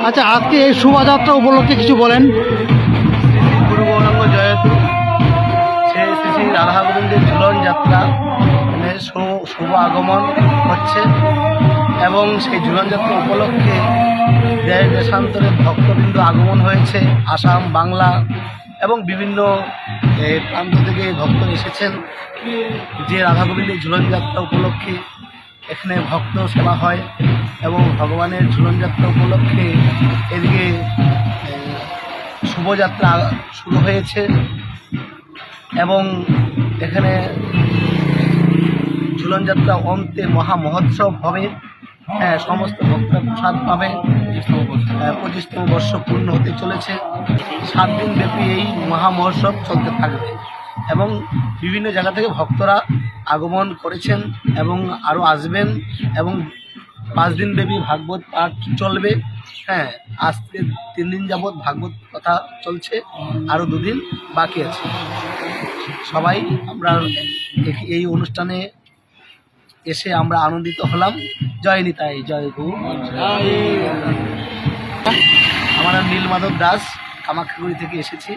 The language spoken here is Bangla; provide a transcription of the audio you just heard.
আচ্ছা, আজকে এই শোভাযাত্রা উপলক্ষে কিছু বলেন। গুরু গৌরাঙ্গ জয়তু শ্রী শ্রী শ্রী রাধা গোবিন্দের ঝুলন যাত্রা শুভ আগমন হচ্ছে এবং সেই ঝুলন যাত্রা উপলক্ষে দেশ দেশান্তরের ভক্তবৃন্দ আগমন হয়েছে। আসাম, বাংলা এবং বিভিন্ন প্রান্ত থেকে ভক্ত এসেছেন যে রাধা গোবিন্দের ঝুলন যাত্রা উপলক্ষে এখানে ভক্ত সেবা হয় এবং ভগবানের ঝুলন যাত্রা উপলক্ষে এদিকে শুভযাত্রা শুরু হয়েছে এবং এখানে ঝুলন যাত্রা অন্তে মহা মহোৎসব হবে। সমস্ত ভক্তরা প্রসাদ পাবে। 25তম বর্ষ পূর্ণ হতে চলেছে। 7 দিন ব্যাপী এই মহা মহোৎসব চলতে থাকবে এবং বিভিন্ন জায়গা থেকে ভক্তরা আগমন করেছেন এবং আরও আসবেন এবং 5 দিন ব্যাপী ভাগবত পাঠ চলবে। আজকে 3 দিন যাবৎ ভাগবত কথা চলছে, আরও 2 দিন বাকি আছে। সবাই আমরা এই অনুষ্ঠানে এসে আমরা আনন্দিত হলাম। জয় নিতাই, জয় গৌ। আমার নাম নীলমাধব দাস, কামাখ্যাগুড়ি থেকে এসেছি।